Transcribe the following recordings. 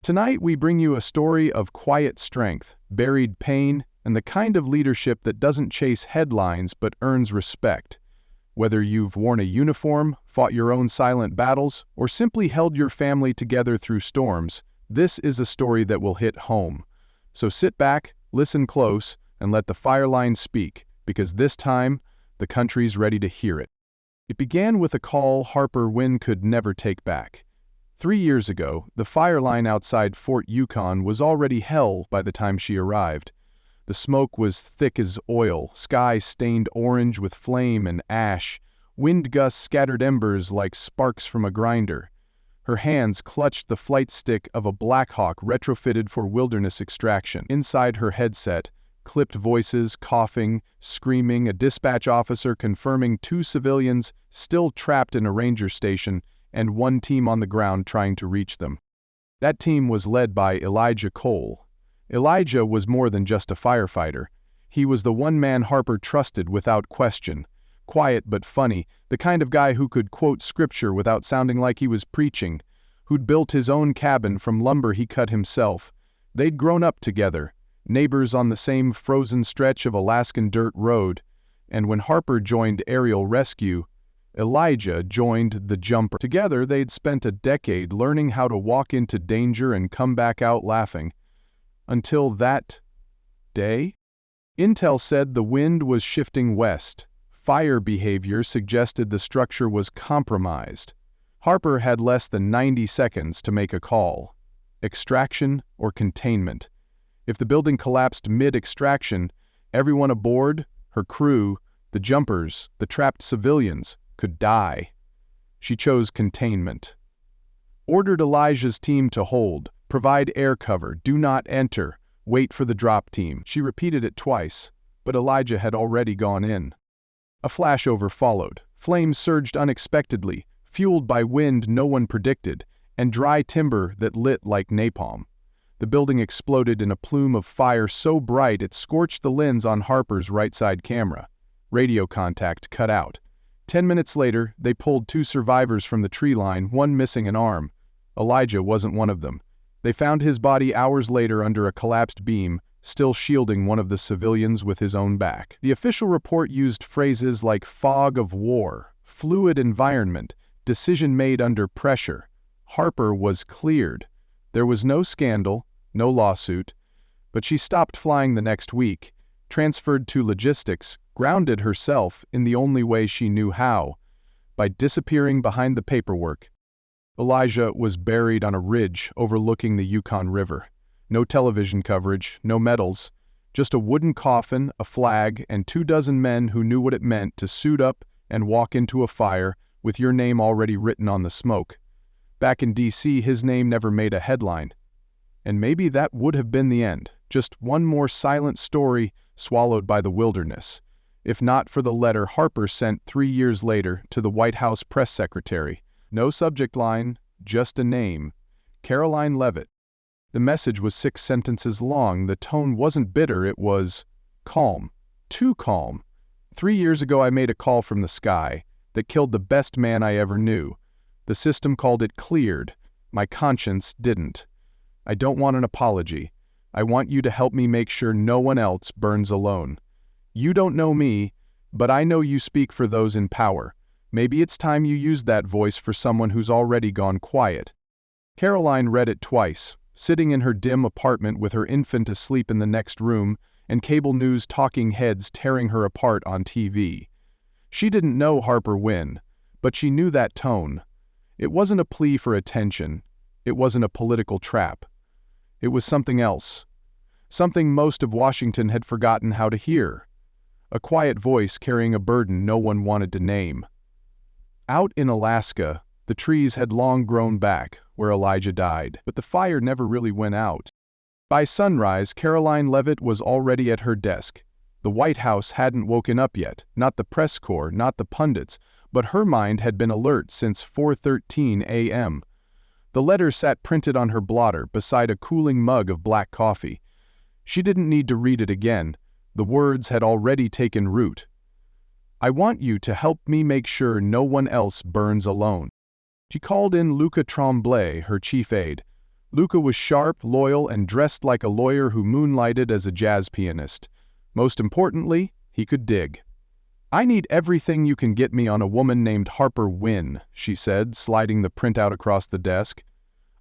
Tonight we bring you a story of quiet strength, buried pain, and the kind of leadership that doesn't chase headlines but earns respect. Whether you've worn a uniform, fought your own silent battles, or simply held your family together through storms, this is a story that will hit home. So sit back, listen close, and let the fireline speak, because this time, the country's ready to hear it. It began with a call Harper Wynn could never take back. 3 years ago, the fireline outside Fort Yukon was already hell by the time she arrived. The smoke was thick as oil, skies stained orange with flame and ash, wind gusts scattered embers like sparks from a grinder. Her hands clutched the flight stick of a Black Hawk retrofitted for wilderness extraction. Inside her headset, clipped voices, coughing, screaming, a dispatch officer confirming 2 civilians still trapped in a ranger station and 1 team on the ground trying to reach them. That team was led by Elijah Cole. Elijah was more than just a firefighter. He was the one man Harper trusted without question. Quiet but funny, the kind of guy who could quote scripture without sounding like he was preaching, who'd built his own cabin from lumber he cut himself. They'd grown up together, neighbors on the same frozen stretch of Alaskan dirt road, and when Harper joined aerial rescue, Elijah joined the jumper. Together they'd spent a decade learning how to walk into danger and come back out laughing. Until that day? Intel said the wind was shifting west. Fire behavior suggested the structure was compromised. Harper had less than 90 seconds to make a call. Extraction or containment. If the building collapsed mid-extraction, everyone aboard, her crew, the jumpers, the trapped civilians, could die. She chose containment. Ordered Elijah's team to hold, provide air cover, do not enter, wait for the drop team. She repeated it twice, but Elijah had already gone in. A flashover followed. Flames surged unexpectedly, fueled by wind no one predicted, and dry timber that lit like napalm. The building exploded in a plume of fire so bright it scorched the lens on Harper's right side camera. Radio contact cut out. 10 minutes later, they pulled 2 survivors from the tree line, one missing an arm. Elijah wasn't one of them. They found his body hours later under a collapsed beam, still shielding one of the civilians with his own back. The official report used phrases like fog of war, fluid environment, decision made under pressure. Harper was cleared. There was no scandal, no lawsuit, but she stopped flying the next week, transferred to logistics, grounded herself in the only way she knew how, by disappearing behind the paperwork. Elijah was buried on a ridge overlooking the Yukon River. No television coverage, no medals, just a wooden coffin, a flag, and 24 men who knew what it meant to suit up and walk into a fire with your name already written on the smoke. Back in D.C., his name never made a headline. And maybe that would have been the end, just one more silent story swallowed by the wilderness, if not for the letter Harper sent 3 years later to the White House press secretary. No subject line, just a name. Karoline Leavitt. The message was 6 sentences long. The tone wasn't bitter, it was calm. Too calm. 3 years ago I made a call from the sky that killed the best man I ever knew. The system called it cleared. My conscience didn't. I don't want an apology. I want you to help me make sure no one else burns alone. You don't know me, but I know you speak for those in power. Maybe it's time you used that voice for someone who's already gone quiet. Karoline read it twice, sitting in her dim apartment with her infant asleep in the next room and cable news talking heads tearing her apart on TV. She didn't know Harper Wynn, but she knew that tone. It wasn't a plea for attention. It wasn't a political trap. It was something else. Something most of Washington had forgotten how to hear. A quiet voice carrying a burden no one wanted to name. Out in Alaska, the trees had long grown back where Elijah died, but the fire never really went out. By sunrise, Karoline Leavitt was already at her desk. The White House hadn't woken up yet, not the press corps, not the pundits, but her mind had been alert since 4:13 a.m. The letter sat printed on her blotter beside a cooling mug of black coffee. She didn't need to read it again. The words had already taken root. I want you to help me make sure no one else burns alone. She called in Luca Tremblay, her chief aide. Luca was sharp, loyal, and dressed like a lawyer who moonlighted as a jazz pianist. Most importantly, he could dig. "I need everything you can get me on a woman named Harper Wynn," she said, sliding the printout across the desk.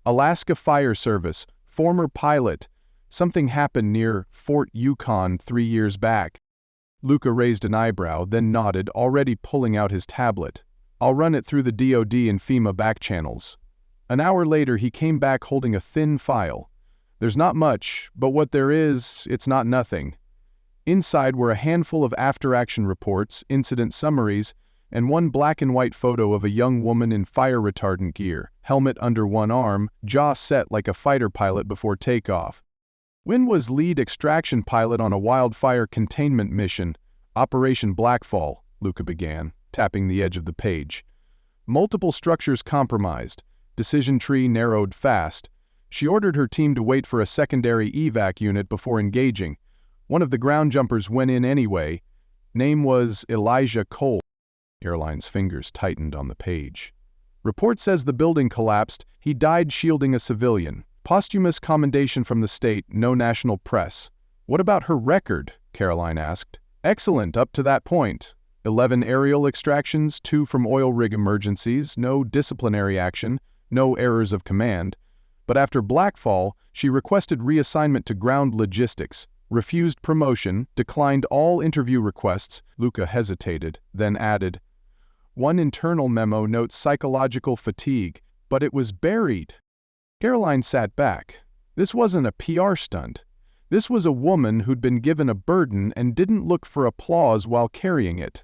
"Alaska Fire Service, former pilot. Something happened near Fort Yukon 3 years back." Luca raised an eyebrow, then nodded, already pulling out his tablet. "I'll run it through the DoD and FEMA back channels." An hour later, he came back holding a thin file. "There's not much, but what there is, it's not nothing." Inside were a handful of after-action reports, incident summaries, and one black-and-white photo of a young woman in fire-retardant gear, helmet under one arm, jaw set like a fighter pilot before takeoff. Wynn was lead extraction pilot on a wildfire containment mission, Operation Blackfall, Luca began, tapping the edge of the page. Multiple structures compromised. Decision tree narrowed fast. She ordered her team to wait for a secondary evac unit before engaging. One of the ground jumpers went in anyway. Name was Elijah Cole. Caroline's fingers tightened on the page. Report says the building collapsed. He died shielding a civilian. Posthumous commendation from the state, no national press. "What about her record?" Karoline asked. "Excellent up to that point. 11 aerial extractions, 2 from oil rig emergencies, no disciplinary action, no errors of command. But after Blackfall, she requested reassignment to ground logistics, refused promotion, declined all interview requests." Luca hesitated, then added, "One internal memo notes psychological fatigue, but it was buried." Karoline sat back. This wasn't a PR stunt. This was a woman who'd been given a burden and didn't look for applause while carrying it.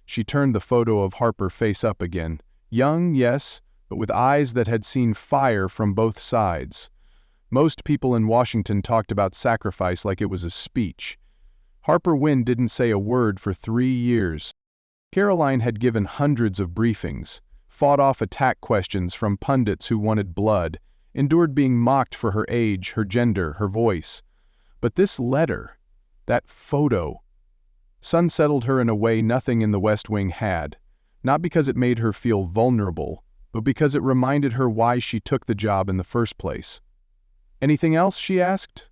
She turned the photo of Harper face up again. Young, yes, but with eyes that had seen fire from both sides. Most people in Washington talked about sacrifice like it was a speech. Harper Wynn didn't say a word for 3 years. Karoline had given hundreds of briefings, fought off attack questions from pundits who wanted blood, endured being mocked for her age, her gender, her voice. But this letter, that photo, sunsettled her in a way nothing in the West Wing had, not because it made her feel vulnerable, but because it reminded her why she took the job in the first place. "Anything else?" she asked.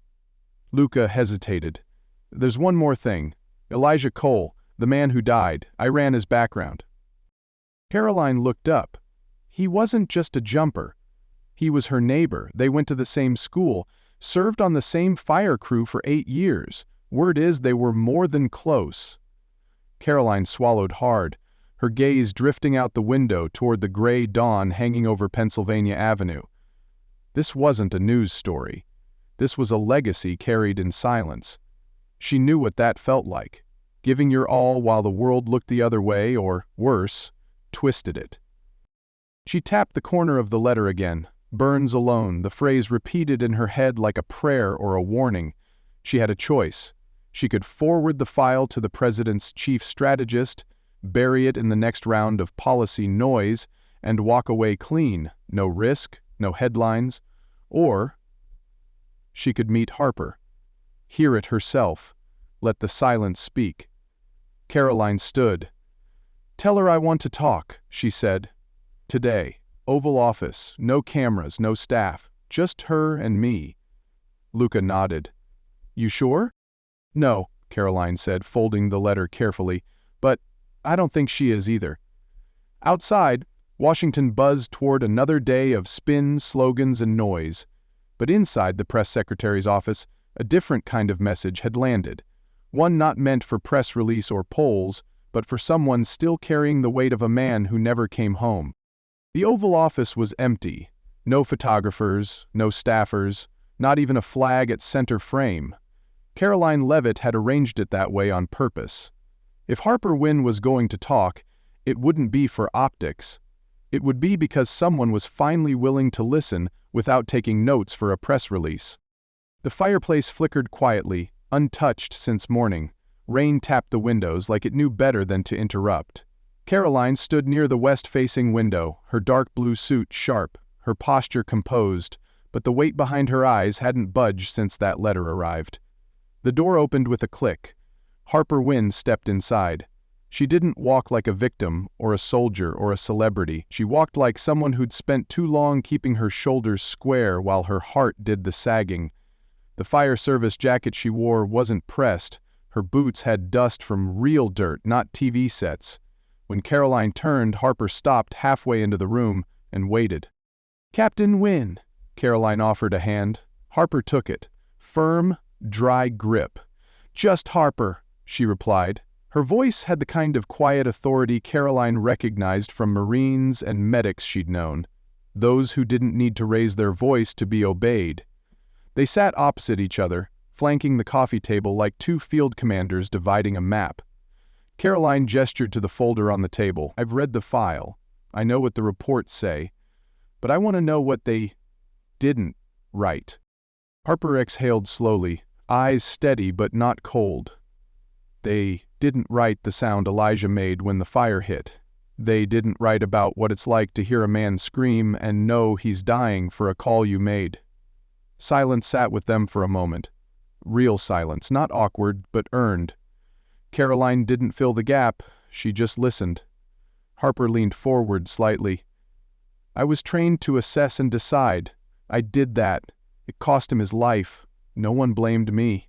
Luca hesitated. "There's one more thing. Elijah Cole, the man who died, I ran his background." Karoline looked up. He wasn't just a jumper. He was her neighbor. They went to the same school, served on the same fire crew for 8 years. Word is they were more than close. Karoline swallowed hard, her gaze drifting out the window toward the gray dawn hanging over Pennsylvania Avenue. This wasn't a news story. This was a legacy carried in silence. She knew what that felt like, giving your all while the world looked the other way, or, worse, twisted it. She tapped the corner of the letter again. "Burns alone," the phrase repeated in her head like a prayer or a warning. She had a choice. She could forward the file to the president's chief strategist, bury it in the next round of policy noise, and walk away clean, no risk, no headlines. Or she could meet Harper, hear it herself, let the silence speak. Karoline stood. "Tell her I want to talk," she said. "Today. Oval Office, no cameras, no staff, just her and me." Luca nodded. "You sure?" "No," Karoline said, folding the letter carefully, "but I don't think she is either." Outside, Washington buzzed toward another day of spin, slogans, and noise. But inside the press secretary's office, a different kind of message had landed. One not meant for press release or polls, but for someone still carrying the weight of a man who never came home. The Oval Office was empty. No photographers, no staffers, not even a flag at center frame. Karoline Leavitt had arranged it that way on purpose. If Harper Wynn was going to talk, it wouldn't be for optics. It would be because someone was finally willing to listen without taking notes for a press release. The fireplace flickered quietly, untouched since morning. Rain tapped the windows like it knew better than to interrupt. Karoline stood near the west-facing window, her dark blue suit sharp, her posture composed, but the weight behind her eyes hadn't budged since that letter arrived. The door opened with a click. Harper Wynn stepped inside. She didn't walk like a victim, or a soldier, or a celebrity. She walked like someone who'd spent too long keeping her shoulders square while her heart did the sagging. The fire service jacket she wore wasn't pressed. Her boots had dust from real dirt, not TV sets. When Karoline turned, Harper stopped halfway into the room and waited. "Captain Wynn," Karoline offered a hand. Harper took it. Firm, dry grip. "Just Harper," she replied. Her voice had the kind of quiet authority Karoline recognized from Marines and medics she'd known, those who didn't need to raise their voice to be obeyed. They sat opposite each other, flanking the coffee table like two field commanders dividing a map. Karoline gestured to the folder on the table. "I've read the file. I know what the reports say. But I want to know what they didn't write." Harper exhaled slowly, eyes steady but not cold. "They didn't write the sound Elijah made when the fire hit. They didn't write about what it's like to hear a man scream and know he's dying for a call you made." Silence sat with them for a moment. Real silence, not awkward, but earned. Karoline didn't fill the gap, she just listened. Harper leaned forward slightly. "I was trained to assess and decide. I did that. It cost him his life. No one blamed me."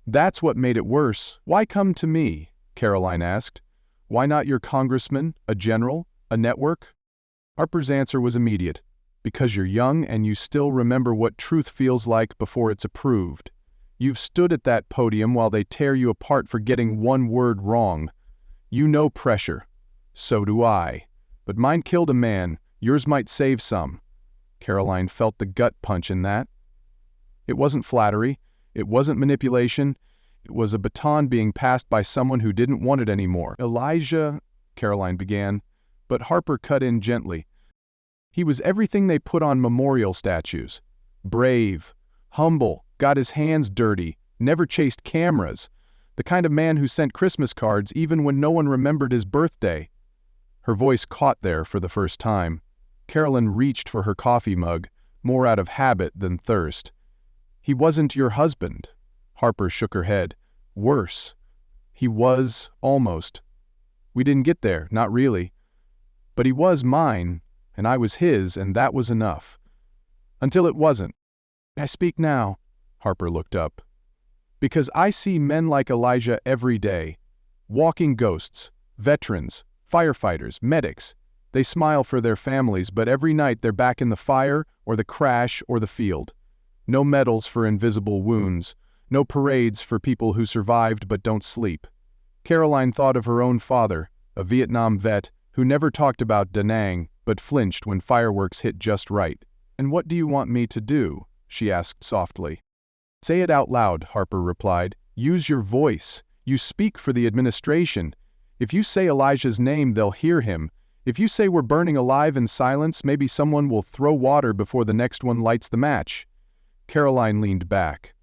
"That's what made it worse. Why come to me?" Karoline asked. "Why not your congressman, a general, a network?" Harper's answer was immediate. "Because you're young and you still remember what truth feels like before it's approved. You've stood at that podium while they tear you apart for getting one word wrong. You know pressure. So do I. But mine killed a man. Yours might save some." Karoline felt the gut punch in that. It wasn't flattery. It wasn't manipulation. It was a baton being passed by someone who didn't want it anymore. "Elijah," Karoline began, but Harper cut in gently. "He was everything they put on memorial statues. Brave, humble, got his hands dirty, never chased cameras. The kind of man who sent Christmas cards even when no one remembered his birthday." Her voice caught there for the first time. Karoline reached for her coffee mug, more out of habit than thirst. "He wasn't your husband." Harper shook her head. "Worse. He was, almost. We didn't get there, not really. But he was mine, and I was his, and that was enough. Until it wasn't. I speak now." Harper looked up. "Because I see men like Elijah every day. Walking ghosts, veterans, firefighters, medics. They smile for their families, but every night they're back in the fire, or the crash, or the field. No medals for invisible wounds. No parades for people who survived but don't sleep." Karoline thought of her own father, a Vietnam vet, who never talked about Da Nang, but flinched when fireworks hit just right. "And what do you want me to do?" she asked softly. "Say it out loud," Harper replied. "Use your voice. You speak for the administration. If you say Elijah's name, they'll hear him. If you say we're burning alive in silence, maybe someone will throw water before the next one lights the match." Karoline leaned back.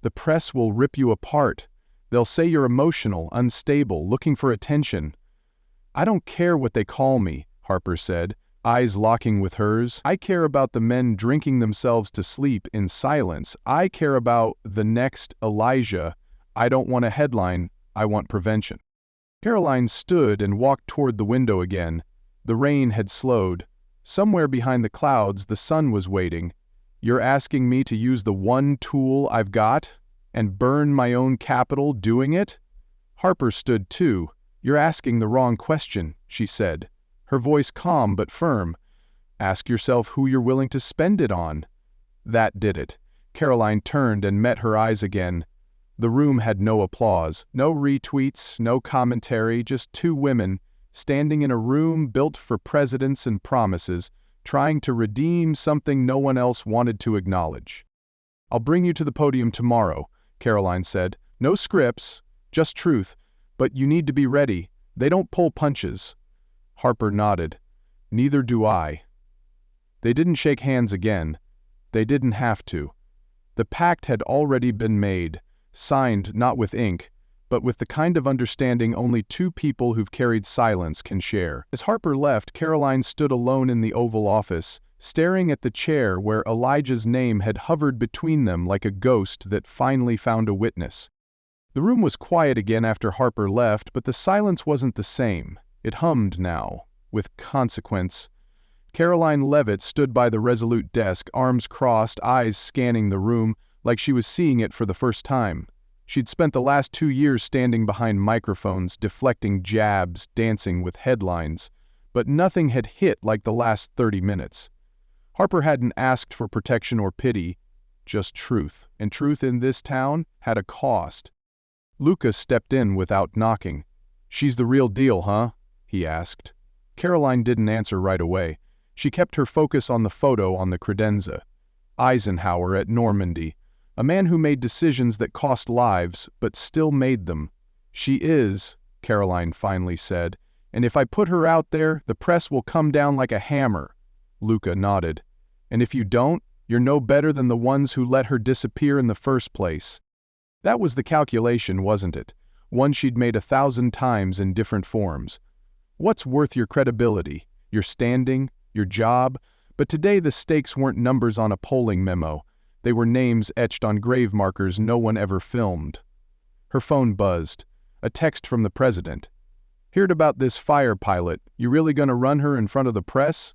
"The press will rip you apart. They'll say you're emotional, unstable, looking for attention." "I don't care what they call me," Harper said, eyes locking with hers. "I care about the men drinking themselves to sleep in silence. I care about the next Elijah. I don't want a headline. I want prevention." Karoline stood and walked toward the window again. The rain had slowed. Somewhere behind the clouds, the sun was waiting. "You're asking me to use the one tool I've got? And burn my own capital doing it?" Harper stood too. "You're asking the wrong question," she said, her voice calm but firm. "Ask yourself who you're willing to spend it on." That did it. Karoline turned and met her eyes again. The room had no applause, no retweets, no commentary, just two women, standing in a room built for presidents and promises, trying to redeem something no one else wanted to acknowledge. "I'll bring you to the podium tomorrow," Karoline said. "No scripts, just truth, but you need to be ready. They don't pull punches." Harper nodded. "Neither do I." They didn't shake hands again. They didn't have to. The pact had already been made, signed not with ink, but with the kind of understanding only two people who've carried silence can share. As Harper left, Karoline stood alone in the Oval Office, staring at the chair where Elijah's name had hovered between them like a ghost that finally found a witness. The room was quiet again after Harper left, but the silence wasn't the same. It hummed now, with consequence. Karoline Leavitt stood by the resolute desk, arms crossed, eyes scanning the room, like she was seeing it for the first time. She'd spent the last 2 years standing behind microphones, deflecting jabs, dancing with headlines. But nothing had hit like the last 30 minutes. Harper hadn't asked for protection or pity, just truth. And truth in this town had a cost. Lucas stepped in without knocking. "She's the real deal, huh?" he asked. Karoline didn't answer right away. She kept her focus on the photo on the credenza. Eisenhower at Normandy. A man who made decisions that cost lives, but still made them. "She is," Karoline finally said, "and if I put her out there, the press will come down like a hammer." Luca nodded. "And if you don't, you're no better than the ones who let her disappear in the first place." That was the calculation, wasn't it? One she'd made 1,000 times in different forms. What's worth your credibility, your standing, your job? But today the stakes weren't numbers on a polling memo. They were names etched on grave markers no one ever filmed. Her phone buzzed. A text from the president. "Heard about this fire pilot. You really gonna run her in front of the press?"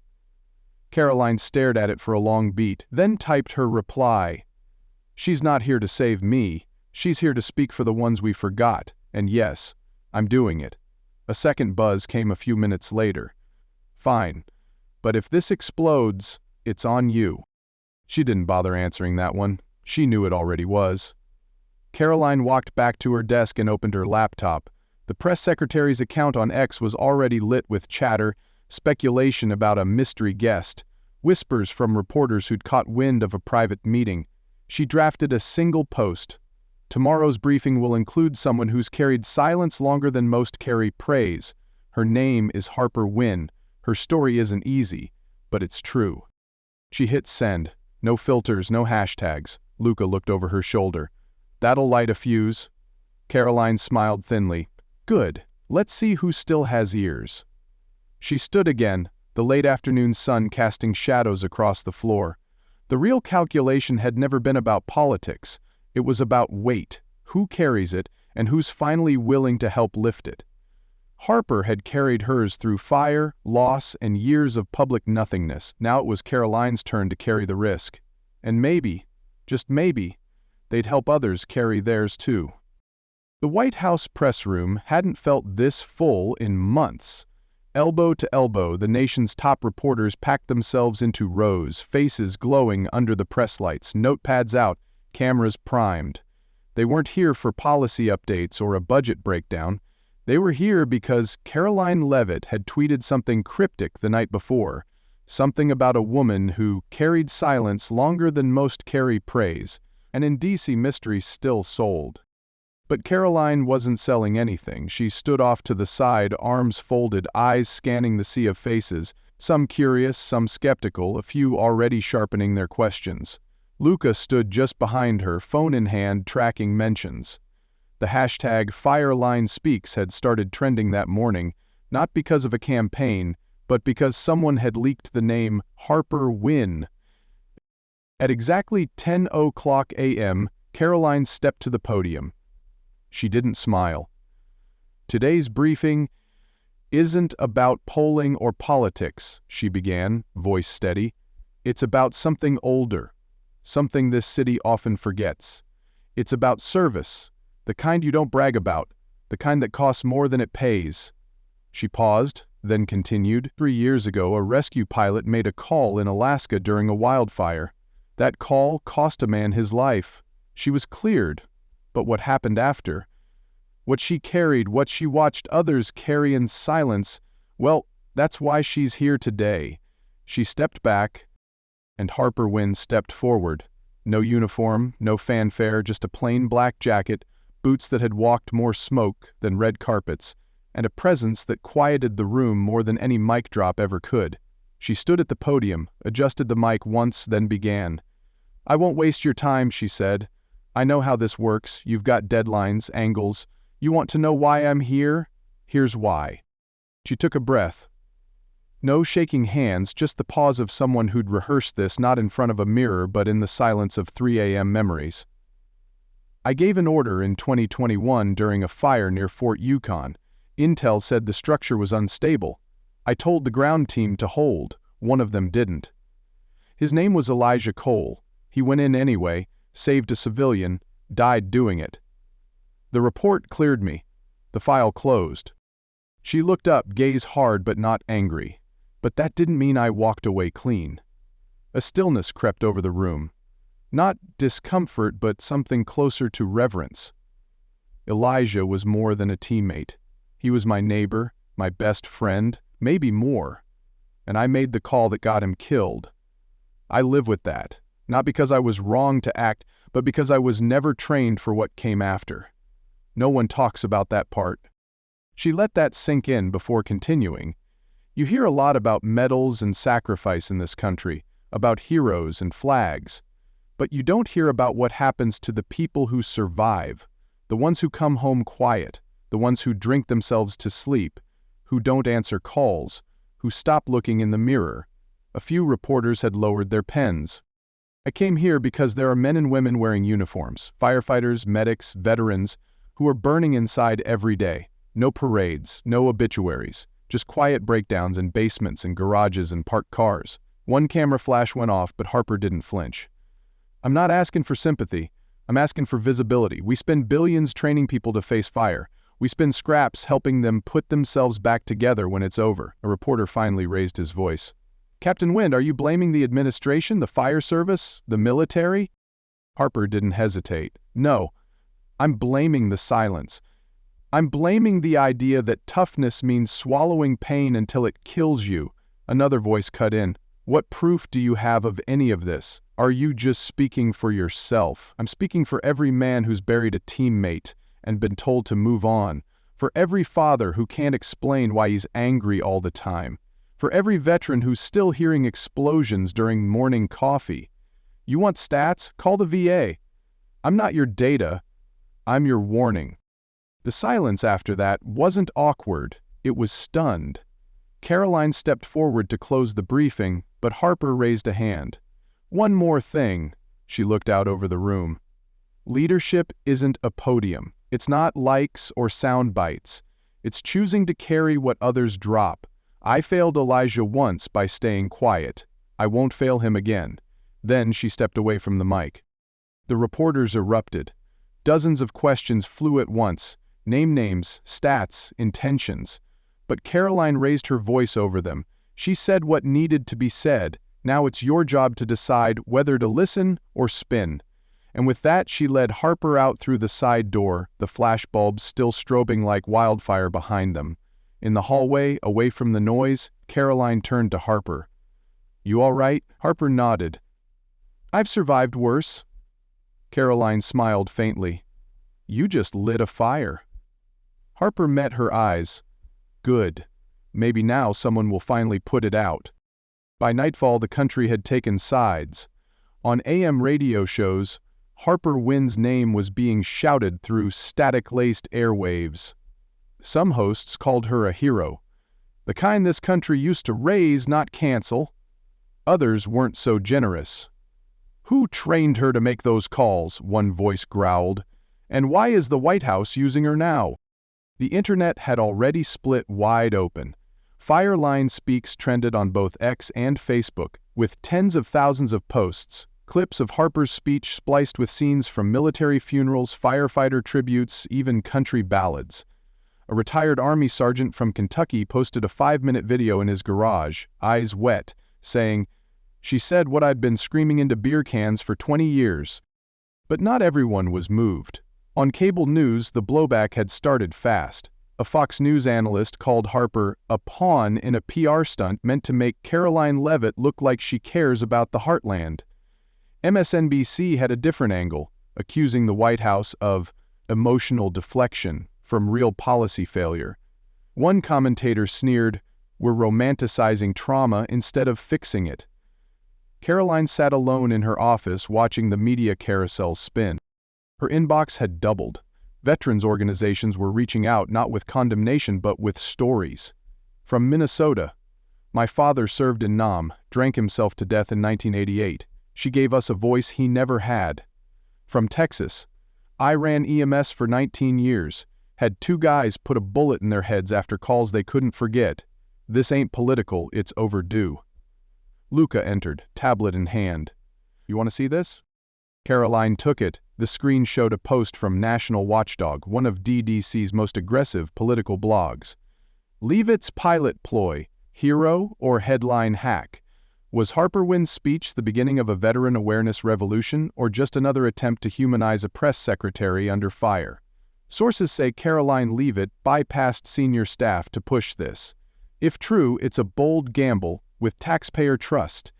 Karoline stared at it for a long beat, then typed her reply. "She's not here to save me. She's here to speak for the ones we forgot. And yes, I'm doing it." A second buzz came a few minutes later. "Fine. But if this explodes, it's on you." She didn't bother answering that one. She knew it already was. Karoline walked back to her desk and opened her laptop. The press secretary's account on X was already lit with chatter, speculation about a mystery guest, whispers from reporters who'd caught wind of a private meeting. She drafted a single post. "Tomorrow's briefing will include someone who's carried silence longer than most carry praise. Her name is Harper Wynn. Her story isn't easy, but it's true." She hit send. No filters, no hashtags. Luca looked over her shoulder. "That'll light a fuse." Karoline smiled thinly. "Good. Let's see who still has ears." She stood again, the late afternoon sun casting shadows across the floor. The real calculation had never been about politics. It was about weight, who carries it, and who's finally willing to help lift it. Harper had carried hers through fire, loss, and years of public nothingness. Now it was Karoline's turn to carry the risk. And maybe, just maybe, they'd help others carry theirs too. The White House press room hadn't felt this full in months. Elbow to elbow, the nation's top reporters packed themselves into rows, faces glowing under the press lights, notepads out, cameras primed. They weren't here for policy updates or a budget breakdown. They were here because Karoline Leavitt had tweeted something cryptic the night before, something about a woman who carried silence longer than most carry praise, and in DC mysteries still sold. But Karoline wasn't selling anything. She stood off to the side, arms folded, eyes scanning the sea of faces, some curious, some skeptical, a few already sharpening their questions. Luca stood just behind her, phone in hand, tracking mentions. The hashtag fireline speaks had started trending that morning, not because of a campaign, but because someone had leaked the name Harper Wynn. At exactly 10:00 a.m., Karoline stepped to the podium. She didn't smile. "Today's briefing isn't about polling or politics," she began, voice steady. "It's about something older, something this city often forgets. It's about service, the kind you don't brag about, the kind that costs more than it pays." She paused, then continued. 3 years ago, a rescue pilot made a call in Alaska during a wildfire. That call cost a man his life. She was cleared. But what happened after? What she carried, what she watched others carry in silence, well, that's why she's here today. She stepped back, and Harper Wynn stepped forward. No uniform, no fanfare, just a plain black jacket, boots that had walked more smoke than red carpets, and a presence that quieted the room more than any mic drop ever could. She stood at the podium, adjusted the mic once, then began. "I won't waste your time," she said. "I know how this works. You've got deadlines, angles. You want to know why I'm here? Here's why." She took a breath. No shaking hands, just the pause of someone who'd rehearsed this not in front of a mirror but in the silence of 3 a.m. memories. I gave an order in 2021 during a fire near Fort Yukon. Intel said the structure was unstable. I told the ground team to hold. One of them didn't. His name was Elijah Cole. He went in anyway, saved a civilian, died doing it. The report cleared me. The file closed. She looked up, gaze hard but not angry. But that didn't mean I walked away clean. A stillness crept over the room. Not discomfort, but something closer to reverence. Elijah was more than a teammate. He was my neighbor, my best friend, maybe more. And I made the call that got him killed. I live with that, not because I was wrong to act, but because I was never trained for what came after. No one talks about that part. She let that sink in before continuing. You hear a lot about medals and sacrifice in this country, about heroes and flags. But you don't hear about what happens to the people who survive, the ones who come home quiet, the ones who drink themselves to sleep, who don't answer calls, who stop looking in the mirror. A few reporters had lowered their pens. I came here because there are men and women wearing uniforms, firefighters, medics, veterans, who are burning inside every day. No parades, no obituaries, just quiet breakdowns in basements and garages and parked cars. One camera flash went off, but Harper didn't flinch. I'm not asking for sympathy. I'm asking for visibility. We spend billions training people to face fire. We spend scraps helping them put themselves back together when it's over. A reporter finally raised his voice. Captain Wynn, are you blaming the administration, the fire service, the military? Harper didn't hesitate. No, I'm blaming the silence. I'm blaming the idea that toughness means swallowing pain until it kills you. Another voice cut in. What proof do you have of any of this? Are you just speaking for yourself? I'm speaking for every man who's buried a teammate and been told to move on, for every father who can't explain why he's angry all the time, for every veteran who's still hearing explosions during morning coffee. You want stats? Call the VA. I'm not your data. I'm your warning. The silence after that wasn't awkward. It was stunned. Karoline stepped forward to close the briefing, but Harper raised a hand. One more thing. She looked out over the room. Leadership isn't a podium. It's not likes or sound bites. It's choosing to carry what others drop. I failed Elijah once by staying quiet. I won't fail him again. Then she stepped away from the mic. The reporters erupted. Dozens of questions flew at once. Names, stats, intentions. But Karoline raised her voice over them. She said what needed to be said. Now it's your job to decide whether to listen or spin. And with that, she led Harper out through the side door, the flashbulbs still strobing like wildfire behind them. In the hallway, away from the noise, Karoline turned to Harper. You all right? Harper nodded. I've survived worse. Karoline smiled faintly. You just lit a fire. Harper met her eyes. Good. Maybe now someone will finally put it out. By nightfall, the country had taken sides. On AM radio shows, Harper Wynn's name was being shouted through static-laced airwaves. Some hosts called her a hero, the kind this country used to raise, not cancel. Others weren't so generous. Who trained her to make those calls? One voice growled. And why is the White House using her now? The internet had already split wide open. Fireline Speaks trended on both X and Facebook, with tens of thousands of posts, clips of Harper's speech spliced with scenes from military funerals, firefighter tributes, even country ballads. A retired Army sergeant from Kentucky posted a 5-minute video in his garage, eyes wet, saying, "She said what I'd been screaming into beer cans for 20 years. But not everyone was moved. On cable news, the blowback had started fast. A Fox News analyst called Harper a pawn in a PR stunt meant to make Karoline Leavitt look like she cares about the heartland. MSNBC had a different angle, accusing the White House of emotional deflection from real policy failure. One commentator sneered, "We're romanticizing trauma instead of fixing it." Karoline sat alone in her office watching the media carousel spin. Her inbox had doubled. Veterans organizations were reaching out not with condemnation but with stories. From Minnesota, "My father served in Nam, drank himself to death in 1988. She gave us a voice he never had." From Texas, I ran EMS for 19 years. Had 2 guys put a bullet in their heads after calls they couldn't forget. This ain't political, it's overdue. Luca entered, tablet in hand. You want to see this? Karoline took it. The screen showed a post from National Watchdog, one of DDC's most aggressive political blogs. Leavitt's pilot ploy, hero or headline hack. Was Harper Wynn's speech the beginning of a veteran awareness revolution or just another attempt to humanize a press secretary under fire? Sources say Karoline Leavitt bypassed senior staff to push this. If true, it's a bold gamble with taxpayer trust.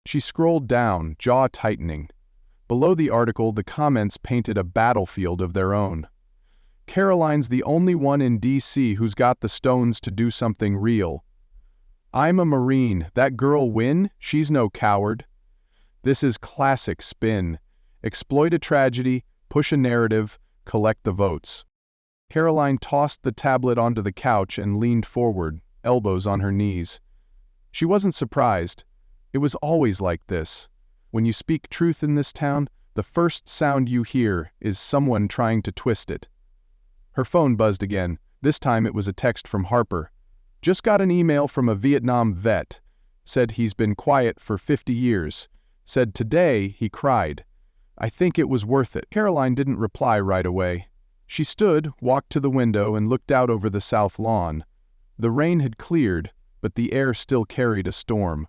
She scrolled down, jaw tightening. Below the article, the comments painted a battlefield of their own. Karoline's the only one in D.C. who's got the stones to do something real. I'm a Marine. That girl Wynn, she's no coward. This is classic spin. Exploit a tragedy, push a narrative, collect the votes. Karoline tossed the tablet onto the couch and leaned forward, elbows on her knees. She wasn't surprised. It was always like this. When you speak truth in this town, the first sound you hear is someone trying to twist it. Her phone buzzed again. This time it was a text from Harper. Just got an email from a Vietnam vet. Said he's been quiet for 50 years. Said today he cried. I think it was worth it. Karoline didn't reply right away. She stood, walked to the window, and looked out over the south lawn. The rain had cleared, but the air still carried a storm.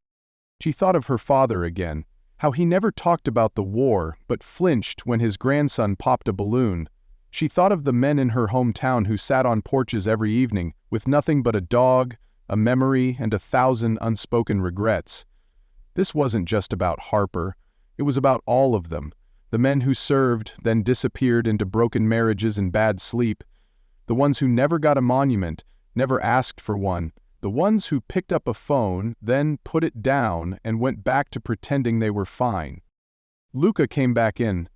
She thought of her father again. How he never talked about the war, but flinched when his grandson popped a balloon. She thought of the men in her hometown who sat on porches every evening, with nothing but a dog, a memory, and 1,000 unspoken regrets. This wasn't just about Harper. It was about all of them. The men who served, then disappeared into broken marriages and bad sleep. The ones who never got a monument, never asked for one. The ones who picked up a phone, then put it down and went back to pretending they were fine. Luca came back in.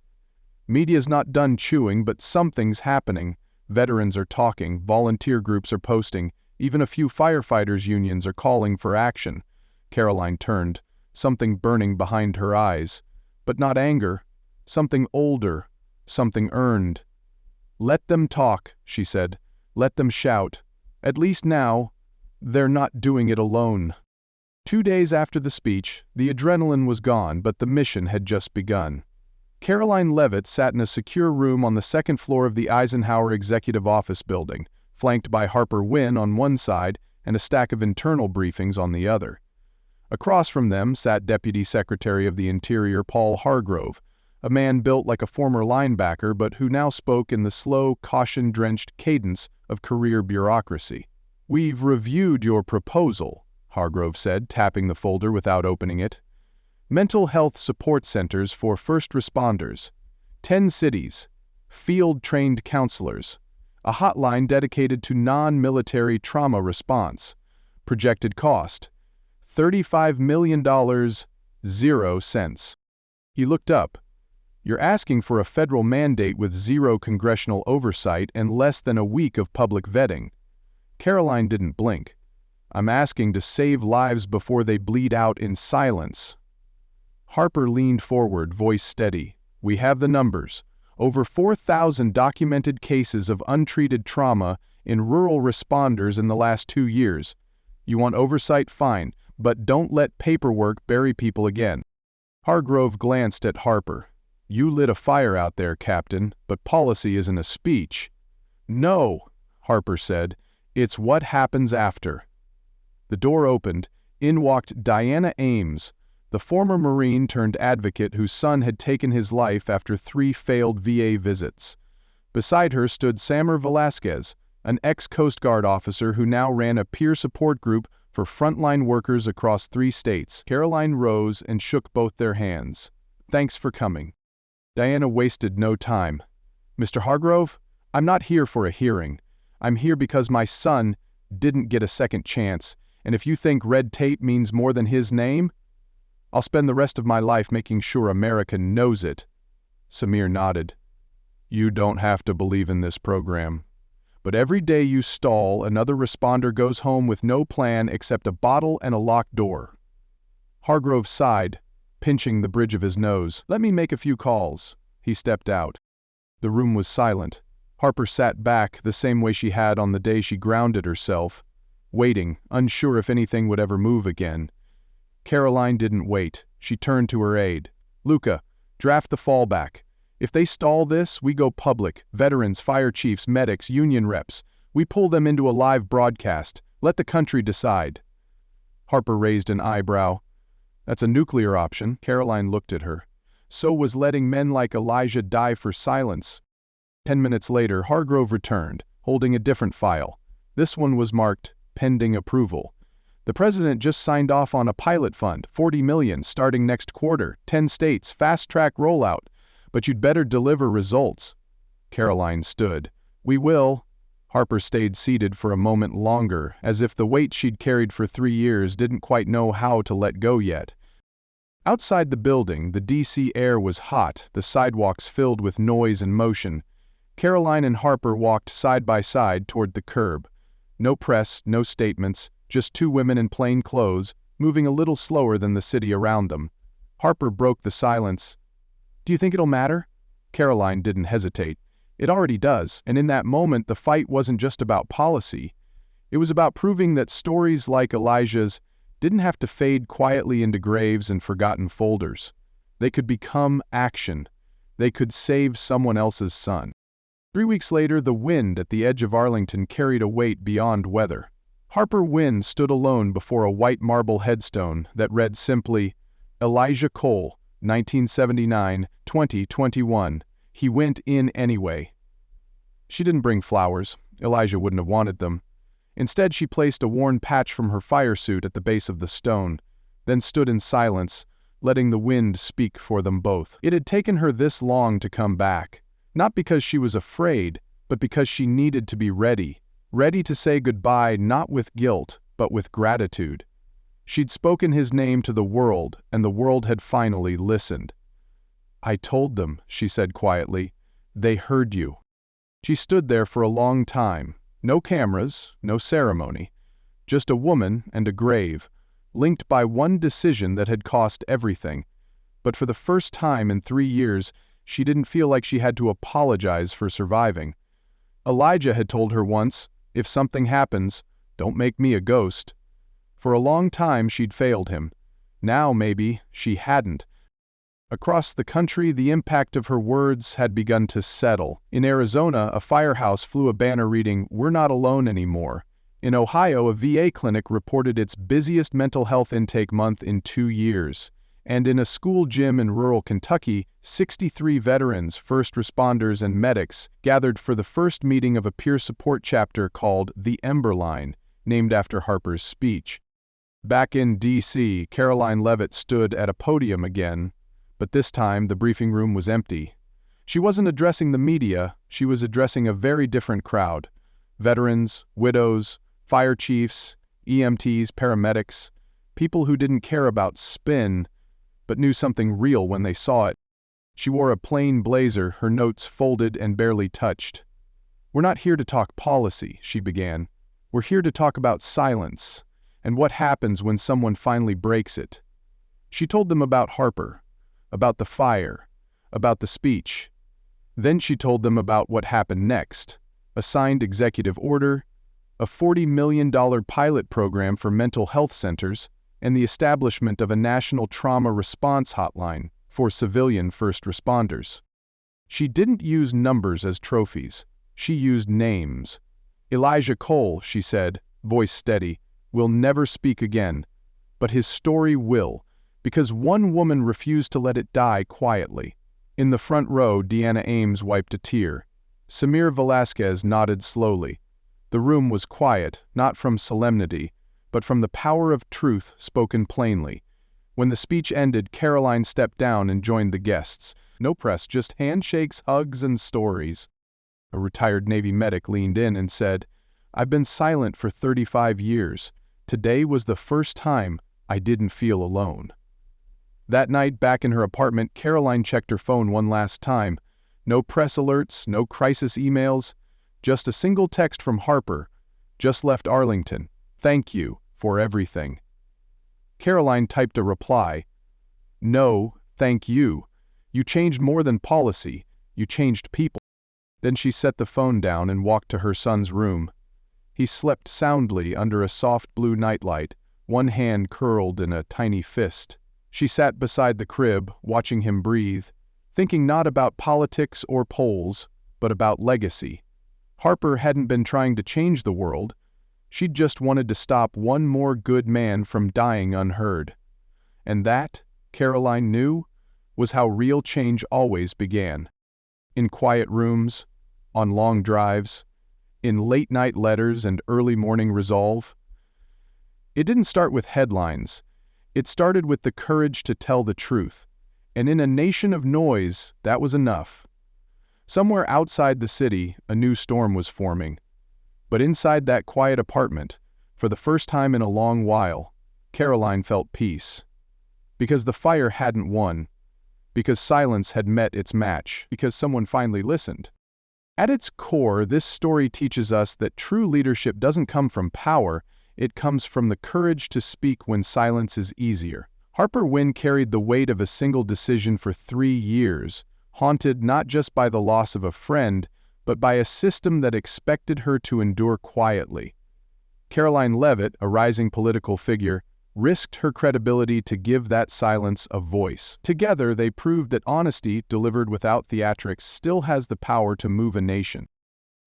Media's not done chewing, but something's happening. Veterans are talking, volunteer groups are posting, even a few firefighters' unions are calling for action. Karoline turned, something burning behind her eyes. But not anger. Something older, something earned. Let them talk, she said. Let them shout. At least now, they're not doing it alone. 2 days after the speech, the adrenaline was gone, but the mission had just begun. Karoline Leavitt sat in a secure room on the 2nd floor of the Eisenhower Executive Office building, flanked by Harper Wynn on one side and a stack of internal briefings on the other. Across from them sat Deputy Secretary of the Interior Paul Hargrove, a man built like a former linebacker but who now spoke in the slow, caution-drenched cadence of career bureaucracy. We've reviewed your proposal, Hargrove said, tapping the folder without opening it. Mental health support centers for first responders, 10 cities, field-trained counselors, a hotline dedicated to non-military trauma response. Projected cost, $35 million, 0 cents. He looked up. You're asking for a federal mandate with 0 congressional oversight and less than a week of public vetting. Karoline didn't blink. I'm asking to save lives before they bleed out in silence. Harper leaned forward, voice steady. We have the numbers. Over 4,000 documented cases of untreated trauma in rural responders in the last 2 years. You want oversight? Fine, but don't let paperwork bury people again. Hargrove glanced at Harper. You lit a fire out there, Captain, but policy isn't a speech. No, Harper said. It's what happens after. The door opened. In walked Diana Ames, the former Marine turned advocate whose son had taken his life after 3 failed VA visits. Beside her stood Samer Velasquez, an ex-Coast Guard officer who now ran a peer support group for frontline workers across 3 states. Karoline rose and shook both their hands. Thanks for coming. Diana wasted no time. Mr. Hargrove, I'm not here for a hearing. I'm here because my son didn't get a second chance, and if you think red tape means more than his name, I'll spend the rest of my life making sure America knows it. Samir nodded. You don't have to believe in this program. But every day you stall, another responder goes home with no plan except a bottle and a locked door. Hargrove sighed, pinching the bridge of his nose. Let me make a few calls. He stepped out. The room was silent. Harper sat back the same way she had on the day she grounded herself, waiting, unsure if anything would ever move again. Karoline didn't wait. She turned to her aide. "Luca, draft the fallback. If they stall this, we go public. Veterans, fire chiefs, medics, union reps. We pull them into a live broadcast. Let the country decide." Harper raised an eyebrow. "That's a nuclear option." Karoline looked at her. "So was letting men like Elijah die for silence." 10 minutes later, Hargrove returned, holding a different file. This one was marked, "Pending approval." "The president just signed off on a pilot fund, $40 million, starting next quarter, 10 states, fast-track rollout. But you'd better deliver results." Karoline stood. "We will." Harper stayed seated for a moment longer, as if the weight she'd carried for 3 years didn't quite know how to let go yet. Outside the building, the D.C. air was hot, the sidewalks filled with noise and motion. Karoline and Harper walked side by side toward the curb. No press, no statements, just two women in plain clothes, moving a little slower than the city around them. Harper broke the silence. "Do you think it'll matter?" Karoline didn't hesitate. "It already does, and in that moment the fight wasn't just about policy. It was about proving that stories like Elijah's didn't have to fade quietly into graves and forgotten folders. They could become action. They could save someone else's son." 3 weeks later, the wind at the edge of Arlington carried a weight beyond weather. Harper Wynn stood alone before a white marble headstone that read simply, "Elijah Cole, 1979-2021. He went in anyway." She didn't bring flowers. Elijah wouldn't have wanted them. Instead, she placed a worn patch from her fire suit at the base of the stone, then stood in silence, letting the wind speak for them both. It had taken her this long to come back, not because she was afraid, but because she needed to be ready to say goodbye not with guilt, but with gratitude. She'd spoken his name to the world, and the world had finally listened. "I told them," she said quietly. "They heard you." She stood there for a long time. No cameras, no ceremony. Just a woman and a grave, linked by one decision that had cost everything. But for the first time in 3 years, she didn't feel like she had to apologize for surviving. Elijah had told her once, "If something happens, don't make me a ghost." For a long time she'd failed him. Now, maybe, she hadn't. Across the country, the impact of her words had begun to settle. In Arizona, a firehouse flew a banner reading, "We're not alone anymore." In Ohio, a VA clinic reported its busiest mental health intake month in 2 years. And in a school gym in rural Kentucky, 63 veterans, first responders, and medics gathered for the first meeting of a peer support chapter called the Ember Line, named after Harper's speech. Back in D.C., Karoline Leavitt stood at a podium again, but this time the briefing room was empty. She wasn't addressing the media, she was addressing a very different crowd. Veterans, widows, fire chiefs, EMTs, paramedics, people who didn't care about spin, but knew something real when they saw it. She wore a plain blazer, her notes folded and barely touched. "We're not here to talk policy," she began. "We're here to talk about silence, and what happens when someone finally breaks it." She told them about Harper, about the fire, about the speech. Then she told them about what happened next: a signed executive order, a $40 million pilot program for mental health centers, and the establishment of a national trauma response hotline for civilian first responders. She didn't use numbers as trophies. She used names. "Elijah Cole," she said, voice steady, "will never speak again. But his story will, because one woman refused to let it die quietly." In the front row, Deanna Ames wiped a tear. Samir Velasquez nodded slowly. The room was quiet, not from solemnity, but from the power of truth spoken plainly. When the speech ended, Karoline stepped down and joined the guests. No press, just handshakes, hugs, and stories. A retired Navy medic leaned in and said, "I've been silent for 35 years. Today was the first time I didn't feel alone." That night, back in her apartment, Karoline checked her phone one last time. No press alerts, no crisis emails, just a single text from Harper. "Just left Arlington. Thank you for everything." Karoline typed a reply. "No, thank you. You changed more than policy. You changed people." Then she set the phone down and walked to her son's room. He slept soundly under a soft blue nightlight, one hand curled in a tiny fist. She sat beside the crib, watching him breathe, thinking not about politics or polls, but about legacy. Harper hadn't been trying to change the world. She'd just wanted to stop one more good man from dying unheard. And that, Karoline knew, was how real change always began. In quiet rooms, on long drives, in late-night letters and early morning resolve. It didn't start with headlines. It started with the courage to tell the truth. And in a nation of noise, that was enough. Somewhere outside the city, a new storm was forming. But inside that quiet apartment, for the first time in a long while, Karoline felt peace. Because the fire hadn't won. Because silence had met its match. Because someone finally listened. At its core, this story teaches us that true leadership doesn't come from power, it comes from the courage to speak when silence is easier. Harper Wynn carried the weight of a single decision for 3 years, haunted not just by the loss of a friend, but by a system that expected her to endure quietly. Karoline Leavitt, a rising political figure, risked her credibility to give that silence a voice. Together, they proved that honesty, delivered without theatrics, still has the power to move a nation.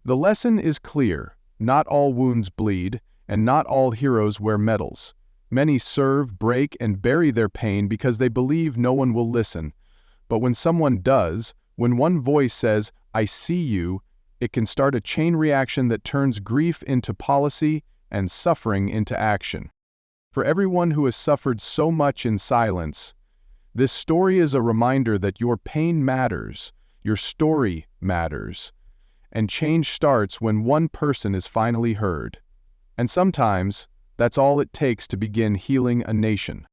The lesson is clear: not all wounds bleed, and not all heroes wear medals. Many serve, break, and bury their pain because they believe no one will listen. But when someone does, when one voice says, "I see you," it can start a chain reaction that turns grief into policy and suffering into action. For everyone who has suffered so much in silence, this story is a reminder that your pain matters, your story matters, and change starts when one person is finally heard. And sometimes, that's all it takes to begin healing a nation.